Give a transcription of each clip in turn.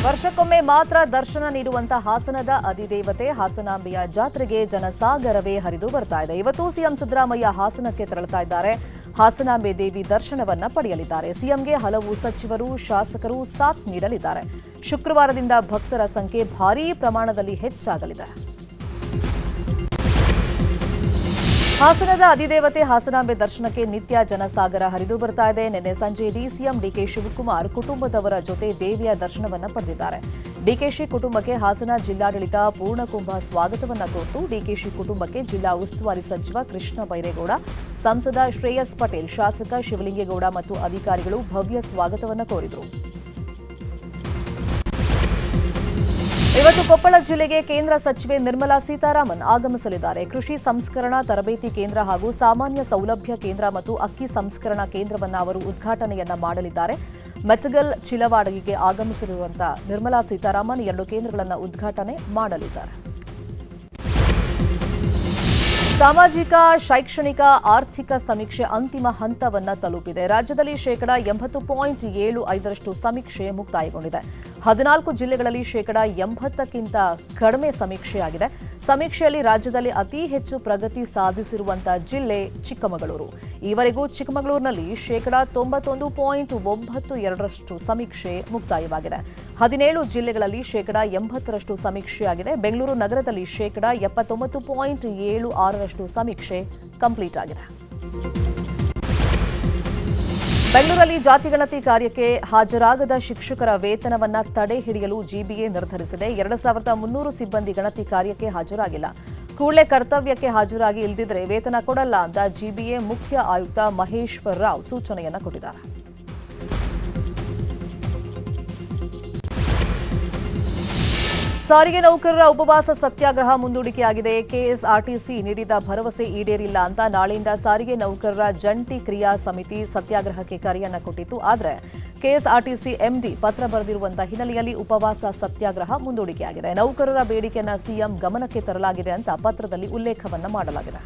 ವರ್ಷಕ್ಕೊಮ್ಮೆ ಮಾತ್ರ ದರ್ಶನ ನೀಡುವಂತ ಹಾಸನದ ಅಧಿದೇವತೆ ಹಾಸನಾಂಬೆಯ ಜಾತ್ರೆಗೆ ಜನಸಾಗರವೇ ಹರಿದು ಬರ್ತಾ ಇದೆ. ಇವತ್ತು ಸಿಎಂ ಸಿದ್ದರಾಮಯ್ಯ ಹಾಸನಕ್ಕೆ ತೆರಳುತ್ತಾ ಇದ್ದಾರೆ. ಹಾಸನಾಂಬೆ ದೇವಿ ದರ್ಶನವನ್ನ ಪಡೆಯಲಿದ್ದಾರೆ. ಸಿಎಂಗೆ ಹಲವು ಸಚಿವರು, ಶಾಸಕರು ಸಾಥ್ ನೀಡಲಿದ್ದಾರೆ. ಶುಕ್ರವಾರದಿಂದ ಭಕ್ತರ ಸಂಖ್ಯೆ ಭಾರೀ ಪ್ರಮಾಣದಲ್ಲಿ ಹೆಚ್ಚಾಗಲಿದೆ. ಹಾಸನದ ಅಧಿದೇವತೆ ಹಾಸನಾಂಬೆ ದರ್ಶನಕ್ಕೆ ನಿತ್ಯ ಜನಸಾಗರ ಹರಿದು ಬರ್ತಾ ಇದೆ. ನಿನ್ನೆ ಸಂಜೆ ಡಿಸಿಎಂ ಡಿಕೆ ಶಿವಕುಮಾರ್ ಕುಟುಂಬದವರ ಜೊತೆ ದೇವಿಯ ದರ್ಶನವನ್ನ ಪಡೆದಿದ್ದಾರೆ. ಡಿಕೆಶಿ ಕುಟುಂಬಕ್ಕೆ ಹಾಸನ ಜಿಲ್ಲಾಡಳಿತ ಪೂರ್ಣಕುಂಭ ಸ್ವಾಗತವನ್ನ ಕೋರಿತು. ಡಿಕೆಶಿ ಕುಟುಂಬಕ್ಕೆ ಜಿಲ್ಲಾ ಉಸ್ತುವಾರಿ ಸಚಿವ ಕೃಷ್ಣ ಬೈರೇಗೌಡ, ಸಂಸದ ಶ್ರೇಯಸ್ ಪಟೇಲ್, ಶಾಸಕ ಶಿವಲಿಂಗೇಗೌಡ ಮತ್ತು ಅಧಿಕಾರಿಗಳು ಭವ್ಯ ಸ್ವಾಗತವನ್ನ ಕೋರಿದರು. ಇವತ್ತು ಕೊಪ್ಪಳ ಜಿಲ್ಲೆಗೆ ಕೇಂದ್ರ ಸಚಿವೆ ನಿರ್ಮಲಾ ಸೀತಾರಾಮನ್ ಆಗಮಿಸಲಿದ್ದಾರೆ. ಕೃಷಿ ಸಂಸ್ಕರಣಾ ತರಬೇತಿ ಕೇಂದ್ರ ಹಾಗೂ ಸಾಮಾನ್ಯ ಸೌಲಭ್ಯ ಕೇಂದ್ರ ಮತ್ತು ಅಕ್ಕಿ ಸಂಸ್ಕರಣಾ ಕೇಂದ್ರವನ್ನು ಅವರು ಉದ್ಘಾಟನೆಯನ್ನ ಮಾಡಲಿದ್ದಾರೆ. ಮೆಟಗಲ್ ಚಿಲವಾಡಗಿಗೆ ಆಗಮಿಸಿರುವಂತಹ ನಿರ್ಮಲಾ ಸೀತಾರಾಮನ್ 2 ಕೇಂದ್ರಗಳನ್ನು ಉದ್ಘಾಟನೆ ಮಾಡಲಿದ್ದಾರೆ. ಸಾಮಾಜಿಕ, ಶೈಕ್ಷಣಿಕ, ಆರ್ಥಿಕ ಸಮೀಕ್ಷೆ ಅಂತಿಮ ಹಂತವನ್ನು ತಲುಪಿದೆ. ರಾಜ್ಯದಲ್ಲಿ 80.75% ಸಮೀಕ್ಷೆ ಮುಕ್ತಾಯಗೊಂಡಿದೆ. 14 ಜಿಲ್ಲೆಗಳಲ್ಲಿ 80ಕ್ಕಿಂತ ಕಡಿಮೆ ಸಮೀಕ್ಷೆಯಾಗಿದೆ. ಸಮೀಕ್ಷೆಯಲ್ಲಿ ರಾಜ್ಯದಲ್ಲಿ ಅತಿ ಹೆಚ್ಚು ಪ್ರಗತಿ ಸಾಧಿಸಿರುವಂತಹ ಜಿಲ್ಲೆ ಚಿಕ್ಕಮಗಳೂರು. ಈವರೆಗೂ ಚಿಕ್ಕಮಗಳೂರಿನಲ್ಲಿ 91.92% ಸಮೀಕ್ಷೆ ಮುಕ್ತಾಯವಾಗಿದೆ. 17 ಜಿಲ್ಲೆಗಳಲ್ಲಿ 80% ಸಮೀಕ್ಷೆಯಾಗಿದೆ. ಬೆಂಗಳೂರು ನಗರದಲ್ಲಿ 79.76% ಸಮೀಕ್ಷೆ ಕಂಪ್ಲೀಟ್ ಆಗಿದೆ. ಬೆಂಗಳೂರಲ್ಲಿ ಜಾತಿಗಣತಿ ಕಾರ್ಯಕ್ಕೆ ಹಾಜರಾಗದ ಶಿಕ್ಷಕರ ವೇತನವನ್ನ ತಡೆ ಹಿಡಿಯಲು ಜಿಬಿಎ ನಿರ್ಧರಿಸಿದೆ. 2300 ಸಿಬ್ಬಂದಿ ಗಣತಿ ಕಾರ್ಯಕ್ಕೆ ಹಾಜರಾಗಿಲ್ಲ. ಕೂಡಲೇ ಕರ್ತವ್ಯಕ್ಕೆ ಹಾಜರಾಗಿ ಇಲ್ಲದಿದ್ದರೆ ವೇತನ ಕೊಡಲ್ಲ ಅಂತ ಜಿಬಿಎ ಮುಖ್ಯ ಆಯುಕ್ತ ಮಹೇಶ್ವರ್ ರಾವ್ ಸೂಚನೆಯನ್ನ ಕೊಟ್ಟಿದ್ದಾರೆ. ಸಾರಿಗೆ ನೌಕರರ ಉಪವಾಸ ಸತ್ಯಾಗ್ರಹ ಮುಂದೂಡಿಕೆಯಾಗಿದೆ. ಕೆಎಸ್ಆರ್ಟಿಸಿ ನೀಡಿದ ಭರವಸೆ ಈಡೇರಿಲ್ಲ ಅಂತ ನಾಳೆಯಿಂದ ಸಾರಿಗೆ ನೌಕರರ ಜಂಟಿ ಕ್ರಿಯಾ ಸಮಿತಿ ಸತ್ಯಾಗ್ರಹಕ್ಕೆ ಕರೆಯನ್ನ ಕೊಟ್ಟಿತ್ತು. ಆದರೆ ಕೆಎಸ್ಆರ್ಟಿಸಿ ಎಂಡಿ ಪತ್ರ ಬರೆದಿರುವಂತಹ ಹಿನ್ನೆಲೆಯಲ್ಲಿ ಉಪವಾಸ ಸತ್ಯಾಗ್ರಹ ಮುಂದೂಡಿಕೆಯಾಗಿದೆ. ನೌಕರರ ಬೇಡಿಕೆಯನ್ನು ಸಿಎಂ ಗಮನಕ್ಕೆ ತರಲಾಗಿದೆ ಅಂತ ಪತ್ರದಲ್ಲಿ ಉಲ್ಲೇಖವನ್ನ ಮಾಡಲಾಗಿದೆ.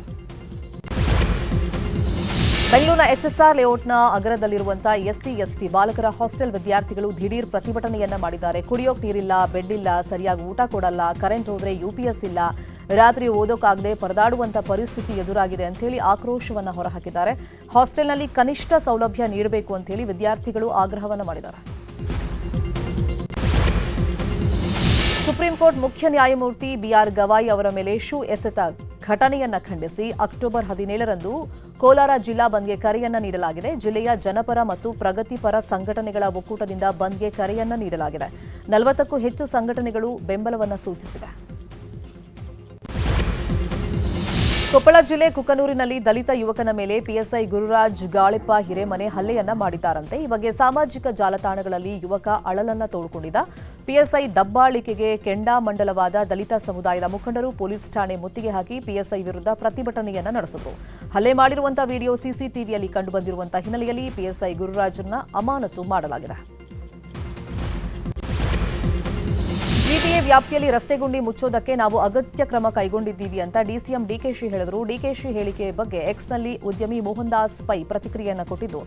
ಬೆಂಗಳೂರಿನ ಎಚ್ಎಸ್ಆರ್ ಲೇಔಟ್ನ ಅಗರದಲ್ಲಿರುವಂತಹ ಎಸ್ಸಿ ಎಸ್ಟಿ ಬಾಲಕರ ಹಾಸ್ಟೆಲ್ ವಿದ್ಯಾರ್ಥಿಗಳು ದಿಢೀರ್ ಪ್ರತಿಭಟನೆಯನ್ನ ಮಾಡಿದ್ದಾರೆ. ಕುಡಿಯೋಕ್ ನೀರಿಲ್ಲ, ಬೆಡ್ ಇಲ್ಲ, ಸರಿಯಾಗಿ ಊಟ ಕೊಡಲ್ಲ, ಕರೆಂಟ್ ಹೋದ್ರೆ ಯುಪಿಎಸ್ ಇಲ್ಲ, ರಾತ್ರಿ ಓದೋಕಾಗದೆ ಪರದಾಡುವಂತ ಪರಿಸ್ಥಿತಿ ಎದುರಾಗಿದೆ ಅಂತ ಹೇಳಿ ಆಕ್ರೋಶವನ್ನ ಹೊರಹಾಕಿದ್ದಾರೆ. ಹಾಸ್ಟೆಲ್ನಲ್ಲಿ ಕನಿಷ್ಠ ಸೌಲಭ್ಯ ನೀಡಬೇಕು ಅಂತ ಹೇಳಿ ವಿದ್ಯಾರ್ಥಿಗಳು ಆಗ್ರಹವನ್ನ ಮಾಡಿದ್ದಾರೆ. ಸುಪ್ರೀಂ ಕೋರ್ಟ್ ಮುಖ್ಯ ನ್ಯಾಯಮೂರ್ತಿ ಬಿಆರ್ ಗವಾಯಿ ಅವರ ಮೇಲೆ ಶೂ ಎಸೆತ ಘಟನೆಯನ್ನ ಖಂಡಿಸಿ ಅಕ್ಟೋಬರ್ 17ರಂದು ಕೋಲಾರ ಜಿಲ್ಲಾ ಬಂದ್ಗೆ ಕರೆಯನ್ನ ನೀಡಲಾಗಿದೆ. ಜಿಲ್ಲೆಯ ಜನಪರ ಮತ್ತು ಪ್ರಗತಿಪರ ಸಂಘಟನೆಗಳ ಒಕ್ಕೂಟದಿಂದ ಬಂದ್ಗೆ ಕರೆಯನ್ನ ನೀಡಲಾಗಿದೆ. 40ಕ್ಕೂ ಹೆಚ್ಚು ಸಂಘಟನೆಗಳು ಬೆಂಬಲವನ್ನ ಸೂಚಿಸಿವೆ. ಕೊಪ್ಪಳ ಜಿಲ್ಲೆ ಕುಕನೂರಿನಲ್ಲಿ ದಲಿತ ಯುವಕನ ಮೇಲೆ ಪಿಎಸ್ಐ ಗುರುರಾಜ್ ಗಾಳಿಪ್ಪ ಹಿರೇಮನೆ ಹಲ್ಲೆಯನ್ನ ಮಾಡಿದ್ದಾರಂತೆ. ಈ ಬಗ್ಗೆ ಸಾಮಾಜಿಕ ಜಾಲತಾಣಗಳಲ್ಲಿ ಯುವಕ ಅಳಲನ್ನ ತೋಡ್ಕೊಂಡಿದ್ದ. ಪಿಎಸ್ಐ ದಬ್ಬಾಳಿಕೆಗೆ ಕೆಂಡಾಮಂಡಲವಾದ ದಲಿತ ಸಮುದಾಯದ ಮುಖಂಡರು ಪೊಲೀಸ್ ಠಾಣೆ ಮುತ್ತಿಗೆ ಹಾಕಿ ಪಿಎಸ್ಐ ವಿರುದ್ಧ ಪ್ರತಿಭಟನೆಯನ್ನ ನಡೆಸಿದರು. ಹಲ್ಲೆ ಮಾಡಿರುವಂತಹ ವಿಡಿಯೋ ಸಿಸಿಟಿವಿಯಲ್ಲಿ ಕಂಡುಬಂದಿರುವಂತಹ ಹಿನ್ನೆಲೆಯಲ್ಲಿ ಪಿಎಸ್ಐ ಗುರುರಾಜ್ರನ್ನ ಅಮಾನತು ಮಾಡಲಾಗಿದೆ. ಜಿಟಿಎ ವ್ಯಾಪ್ತಿಯಲ್ಲಿ ರಸ್ತೆ ಗುಂಡಿ ಮುಚ್ಚೋದಕ್ಕೆ ನಾವು ಅಗತ್ಯ ಕ್ರಮ ಕೈಗೊಂಡಿದ್ದೀವಿ ಅಂತ ಡಿಸಿಎಂ ಡಿಕೆಶಿ ಹೇಳಿದರು. ಡಿಕೆಶಿ ಹೇಳಿಕೆ ಬಗ್ಗೆ ಎಕ್ಸ್ನಲ್ಲಿ ಉದ್ಯಮಿ ಮೋಹನ್ ದಾಸ್ ಪೈ ಪ್ರತಿಕ್ರಿಯೆಯನ್ನು ಕೊಟ್ಟಿದ್ದು,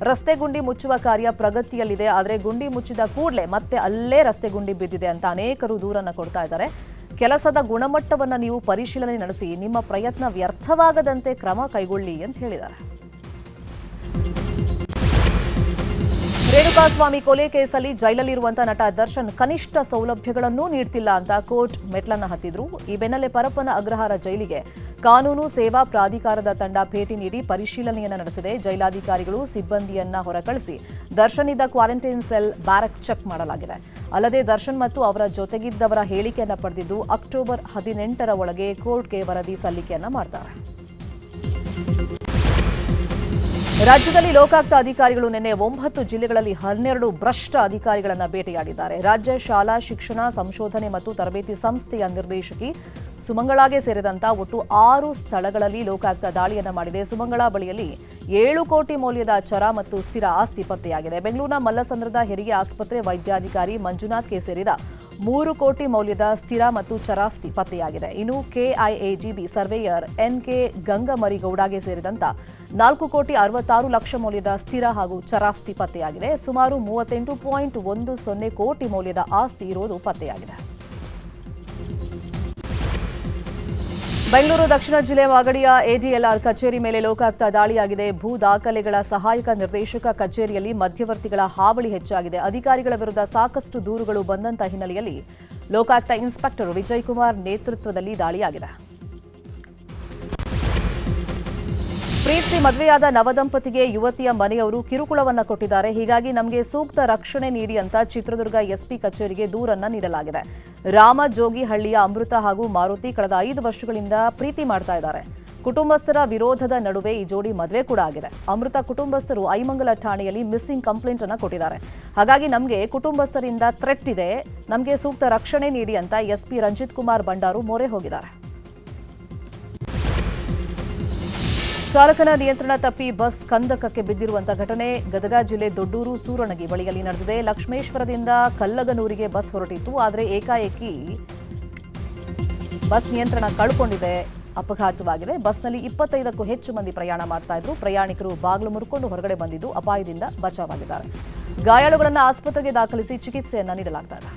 ರಸ್ತೆ ಗುಂಡಿ ಮುಚ್ಚುವ ಕಾರ್ಯ ಪ್ರಗತಿಯಲ್ಲಿದೆ, ಆದರೆ ಗುಂಡಿ ಮುಚ್ಚಿದ ಕೂಡಲೇ ಮತ್ತೆ ಅಲ್ಲೇ ರಸ್ತೆ ಗುಂಡಿ ಬಿದ್ದಿದೆ ಅಂತ ಅನೇಕರು ದೂರನ್ನು ಕೊಡ್ತಾ ಇದ್ದಾರೆ. ಕೆಲಸದ ಗುಣಮಟ್ಟವನ್ನು ನೀವು ಪರಿಶೀಲನೆ ನಡೆಸಿ ನಿಮ್ಮ ಪ್ರಯತ್ನ ವ್ಯರ್ಥವಾಗದಂತೆ ಕ್ರಮ ಕೈಗೊಳ್ಳಿ ಅಂತ ಹೇಳಿದ್ದಾರೆ. ರೇಣುಕಾಸ್ವಾಮಿ ಕೊಲೆ ಕೇಸಲ್ಲಿ ಜೈಲಲ್ಲಿರುವಂತಹ ನಟ ದರ್ಶನ್ ಕನಿಷ್ಠ ಸೌಲಭ್ಯಗಳನ್ನೂ ನೀಡ್ತಿಲ್ಲ ಅಂತ ಕೋರ್ಟ್ ಮೆಟ್ಲನ್ನ ಹತ್ತಿದ್ರು. ಈ ಬೆನ್ನಲ್ಲೇ ಪರಪ್ಪನ ಅಗ್ರಹಾರ ಜೈಲಿಗೆ ಕಾನೂನು ಸೇವಾ ಪ್ರಾಧಿಕಾರದ ತಂಡ ಭೇಟಿ ನೀಡಿ ಪರಿಶೀಲನೆಯನ್ನ ನಡೆಸಿದೆ. ಜೈಲಾಧಿಕಾರಿಗಳು ಸಿಬ್ಬಂದಿಯನ್ನ ಹೊರಕಳಿಸಿ ದರ್ಶನ್ ಇದ್ದ ಕ್ವಾರಂಟೈನ್ ಸೆಲ್ ಬ್ಯಾರಕ್ ಚೆಕ್ ಮಾಡಲಾಗಿದೆ. ಅಲ್ಲದೆ ದರ್ಶನ್ ಮತ್ತು ಅವರ ಜೊತೆಗಿದ್ದವರ ಹೇಳಿಕೆಯನ್ನ ಪಡೆದಿದ್ದು ಅಕ್ಟೋಬರ್ 18ರ ಒಳಗೆ ಕೋರ್ಟ್ಗೆ ವರದಿ ಸಲ್ಲಿಕೆಯನ್ನ ಮಾಡ್ತಾರೆ. ರಾಜ್ಯದಲ್ಲಿ ಲೋಕಾಯುಕ್ತ ಅಧಿಕಾರಿಗಳು ನಿನ್ನೆ 9 ಜಿಲ್ಲೆಗಳಲ್ಲಿ 12 ಭ್ರಷ್ಟ ಅಧಿಕಾರಿಗಳನ್ನು ಭೇಟಿಯಾಡಿದ್ದಾರೆ. ರಾಜ್ಯ ಶಾಲಾ ಶಿಕ್ಷಣ ಸಂಶೋಧನೆ ಮತ್ತು ತರಬೇತಿ ಸಂಸ್ಥೆಯ ನಿರ್ದೇಶಕಿ ಸುಮಂಗಳಾಗೆ ಸೇರಿದಂತ ಒಟ್ಟು 6 ಸ್ಥಳಗಳಲ್ಲಿ ಲೋಕಾಯುಕ್ತ ದಾಳಿಯನ್ನು ಮಾಡಿದೆ. ಸುಮಂಗಳಾ ಬಳಿಯಲ್ಲಿ 7 ಕೋಟಿ ಮೌಲ್ಯದ ಚರ ಮತ್ತು ಸ್ಥಿರ ಆಸ್ತಿ ಪತ್ತೆಯಾಗಿದೆ. ಬೆಂಗಳೂರಿನ ಮಲ್ಲಸಂದ್ರದ ಹೆರಿಗೆ ಆಸ್ಪತ್ರೆ ವೈದ್ಯಾಧಿಕಾರಿ ಮಂಜುನಾಥ್ಗೆ ಸೇರಿದ 3 ಕೋಟಿ ಮೌಲ್ಯದ ಸ್ಥಿರ ಮತ್ತು ಚರಾಸ್ತಿ ಪತ್ತೆಯಾಗಿದೆ. ಇನ್ನು ಕೆಐಎಡಿಬಿ ಸರ್ವೇಯರ್ ಎನ್ಕೆ ಗಂಗಮರಿಗೌಡಗೆ ಸೇರಿದಂತ 4 ಕೋಟಿ 66 ಲಕ್ಷ ಮೌಲ್ಯದ ಸ್ಥಿರ ಹಾಗೂ ಚರಾಸ್ತಿ ಪತ್ತೆಯಾಗಿದೆ. ಸುಮಾರು 38.10 ಕೋಟಿ ಮೌಲ್ಯದ ಆಸ್ತಿ ಇರೋದು ಪತ್ತೆಯಾಗಿದೆ. ಬೆಂಗಳೂರು ದಕ್ಷಿಣ ಜಿಲ್ಲೆ ಮಾಗಡಿಯ ಎಡಿಎಲ್ಆರ್ ಕಚೇರಿ ಮೇಲೆ ಲೋಕಾಯುಕ್ತ ದಾಳಿಯಾಗಿದೆ. ಭೂ ದಾಖಲೆಗಳ ಸಹಾಯಕ ನಿರ್ದೇಶಕ ಕಚೇರಿಯಲ್ಲಿ ಮಧ್ಯವರ್ತಿಗಳ ಹಾವಳಿ ಹೆಚ್ಚಾಗಿದೆ. ಅಧಿಕಾರಿಗಳ ವಿರುದ್ಧ ಸಾಕಷ್ಟು ದೂರುಗಳು ಬಂದಂತ ಹಿನ್ನೆಲೆಯಲ್ಲಿ ಲೋಕಾಯುಕ್ತ ಇನ್ಸ್ಪೆಕ್ಟರ್ ವಿಜಯ್ ಕುಮಾರ್ ನೇತೃತ್ವದಲ್ಲಿ ದಾಳಿಯಾಗಿದೆ. ಪ್ರೀತಿಸಿ ಮದುವೆಯಾದ ನವದಂಪತಿಗೆ ಯುವತಿಯ ಮನೆಯವರು ಕಿರುಕುಳವನ್ನ ಕೊಟ್ಟಿದ್ದಾರೆ. ಹೀಗಾಗಿ ನಮಗೆ ಸೂಕ್ತ ರಕ್ಷಣೆ ನೀಡಿ ಅಂತ ಚಿತ್ರದುರ್ಗ ಎಸ್ಪಿ ಕಚೇರಿಗೆ ದೂರನ್ನ ನೀಡಲಾಗಿದೆ. ರಾಮ ಜೋಗಿಹಳ್ಳಿಯ ಅಮೃತ ಹಾಗೂ ಮಾರುತಿ ಕಳೆದ 5 ವರ್ಷಗಳಿಂದ ಪ್ರೀತಿ ಮಾಡ್ತಾ ಇದ್ದಾರೆ. ಕುಟುಂಬಸ್ಥರ ವಿರೋಧದ ನಡುವೆ ಈ ಜೋಡಿ ಮದುವೆ ಕೂಡ ಆಗಿದೆ. ಅಮೃತ ಕುಟುಂಬಸ್ಥರು ಐಮಂಗಲ ಠಾಣೆಯಲ್ಲಿ ಮಿಸ್ಸಿಂಗ್ ಕಂಪ್ಲೇಂಟ್ ಅನ್ನ ಕೊಟ್ಟಿದ್ದಾರೆ. ಹಾಗಾಗಿ ನಮಗೆ ಕುಟುಂಬಸ್ಥರಿಂದ ಥ್ರೆಟ್ ಇದೆ, ನಮಗೆ ಸೂಕ್ತ ರಕ್ಷಣೆ ನೀಡಿ ಅಂತ ಎಸ್ಪಿ ರಂಜಿತ್ ಕುಮಾರ್ ಬಂಡಾರು ಮೊರೆ ಹೋಗಿದ್ದಾರೆ. ಚಾಲಕನ ನಿಯಂತ್ರಣ ತಪ್ಪಿ ಬಸ್ ಕಂದಕಕ್ಕೆ ಬಿದ್ದಿರುವಂತಹ ಘಟನೆ ಗದಗ ಜಿಲ್ಲೆ ದೊಡ್ಡೂರು ಸೂರಣಗಿ ಬಳಿಯಲ್ಲಿ ನಡೆದಿದೆ. ಲಕ್ಷ್ಮೇಶ್ವರದಿಂದ ಕಲ್ಲಗನೂರಿಗೆ ಬಸ್ ಹೊರಟಿತ್ತು. ಆದರೆ ಏಕಾಏಕಿ ಬಸ್ ನಿಯಂತ್ರಣ ಕಳ್ಕೊಂಡಿದೆ. ಅಪಘಾತವಾಗಿದೆ. ಬಸ್ನಲ್ಲಿ 25ಕ್ಕೂ ಹೆಚ್ಚು ಮಂದಿ ಪ್ರಯಾಣ ಮಾಡ್ತಾ ಇದ್ರು. ಪ್ರಯಾಣಿಕರು ಬಾಗಿಲು ಮುರ್ಕೊಂಡು ಹೊರಗಡೆ ಬಂದಿದ್ದು ಅಪಾಯದಿಂದ ಬಚಾವಾಗಿದ್ದಾರೆ. ಗಾಯಾಳುಗಳನ್ನು ಆಸ್ಪತ್ರೆಗೆ ದಾಖಲಿಸಿ ಚಿಕಿತ್ಸೆಯನ್ನ ನೀಡಲಾಗ್ತಾ ಇದೆ.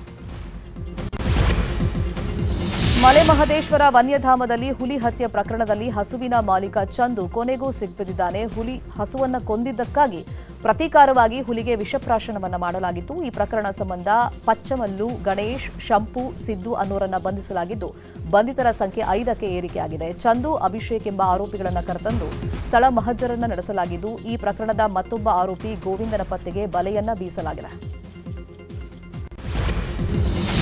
ಮಲೆಮಹದೇಶ್ವರ ವನ್ಯಧಾಮದಲ್ಲಿ ಹುಲಿ ಹತ್ಯೆ ಪ್ರಕರಣದಲ್ಲಿ ಹಸುವಿನ ಮಾಲೀಕ ಚಂದು ಕೊನೆಗೂ ಸಿಕ್ಬಿದ್ದಿದ್ದಾನೆ. ಹುಲಿ ಹಸುವನ್ನ ಕೊಂದಿದ್ದಕ್ಕಾಗಿ ಪ್ರತೀಕಾರವಾಗಿ ಹುಲಿಗೆ ವಿಷಪ್ರಾಶನವನ್ನ ಮಾಡಲಾಗಿತ್ತು. ಈ ಪ್ರಕರಣ ಸಂಬಂಧ ಪಚ್ಚಮಲ್ಲು, ಗಣೇಶ್, ಶಂಪು, ಸಿದ್ದು ಅನ್ನೋರನ್ನ ಬಂಧಿಸಲಾಗಿದ್ದು ಬಂಧಿತರ ಸಂಖ್ಯೆ 5ಕ್ಕೆ ಏರಿಕೆಯಾಗಿದೆ. ಚಂದು, ಅಭಿಷೇಕ್ ಎಂಬ ಆರೋಪಿಗಳನ್ನು ಕರೆತಂದು ಸ್ಥಳ ಮಹಜರನ್ನ ನಡೆಸಲಾಗಿದ್ದು ಈ ಪ್ರಕರಣದ ಮತ್ತೊಬ್ಬ ಆರೋಪಿ ಗೋವಿಂದನ ಪತ್ತೆಗೆ ಬಲೆಯನ್ನ ಬೀಸಲಾಗಿದೆ.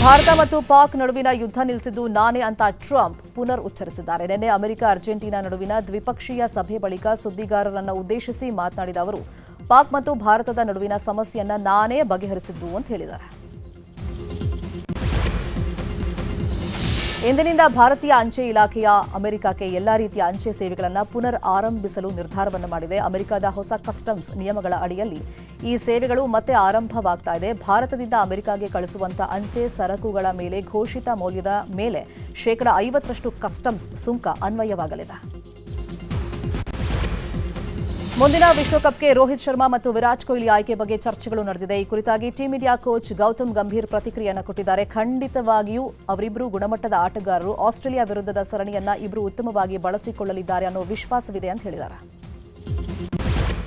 ಭಾರತ ಮತ್ತು ಪಾಕ್ ನಡುವಿನ ಯುದ್ಧ ನಿಲ್ಲಿಸಿದ್ದು ನಾನೇ ಅಂತ ಟ್ರಂಪ್ ಪುನರ್ ಉಚ್ಚರಿಸಿದ್ದಾರೆ. ನಿನ್ನೆ ಅಮೆರಿಕ ಅರ್ಜೆಂಟೀನಾ ನಡುವಿನ ದ್ವಿಪಕ್ಷೀಯ ಸಭೆ ಬಳಿಕ ಸುದ್ದಿಗಾರರನ್ನು ಉದ್ದೇಶಿಸಿ ಮಾತನಾಡಿದ ಅವರು ಪಾಕ್ ಮತ್ತು ಭಾರತದ ನಡುವಿನ ಸಮಸ್ಯೆಯನ್ನ ನಾನೇ ಬಗೆಹರಿಸಿದ್ದು ಅಂತ ಹೇಳಿದ್ದಾರೆ. ಇಂದಿನಿಂದ ಭಾರತೀಯ ಅಂಚೆ ಇಲಾಖೆಯ ಅಮೆರಿಕಕ್ಕೆ ಎಲ್ಲಾ ರೀತಿಯ ಅಂಚೆ ಸೇವೆಗಳನ್ನು ಪುನರ್ ಆರಂಭಿಸಲು ನಿರ್ಧಾರವನ್ನು ಮಾಡಿದೆ. ಅಮೆರಿಕದ ಹೊಸ ಕಸ್ಟಮ್ಸ್ ನಿಯಮಗಳ ಅಡಿಯಲ್ಲಿ ಈ ಸೇವೆಗಳು ಮತ್ತೆ ಆರಂಭವಾಗ್ತಾ ಇದೆ. ಭಾರತದಿಂದ ಅಮೆರಿಕಾಗೆ ಕಳಿಸುವಂತಹ ಅಂಚೆ ಸರಕುಗಳ ಮೇಲೆ ಘೋಷಿತ ಮೌಲ್ಯದ ಮೇಲೆ 50% ಕಸ್ಟಮ್ಸ್ ಸುಂಕ ಅನ್ವಯವಾಗಲಿದೆ. ಮುಂದಿನ ವಿಶ್ವಕಪ್ಗೆ ರೋಹಿತ್ ಶರ್ಮಾ ಮತ್ತು ವಿರಾಟ್ ಕೊಹ್ಲಿ ಆಯ್ಕೆ ಬಗ್ಗೆ ಚರ್ಚೆಗಳು ನಡೆದಿದೆ. ಈ ಕುರಿತಾಗಿ team India coach Gautam Gambhir ಪ್ರತಿಕ್ರಿಯೆಯನ್ನು ಕೊಟ್ಟಿದ್ದಾರೆ. ಖಂಡಿತವಾಗಿಯೂ ಅವರಿಬ್ಬರು ಗುಣಮಟ್ಟದ ಆಟಗಾರರು. ಆಸ್ಟ್ರೇಲಿಯಾ ವಿರುದ್ಧದ ಸರಣಿಯನ್ನ ಇಬ್ಬರು ಉತ್ತಮವಾಗಿ ಬಳಸಿಕೊಳ್ಳಲಿದ್ದಾರೆ ಅನ್ನೋ ವಿಶ್ವಾಸವಿದೆ ಅಂತ ಹೇಳಿದ್ದಾರೆ.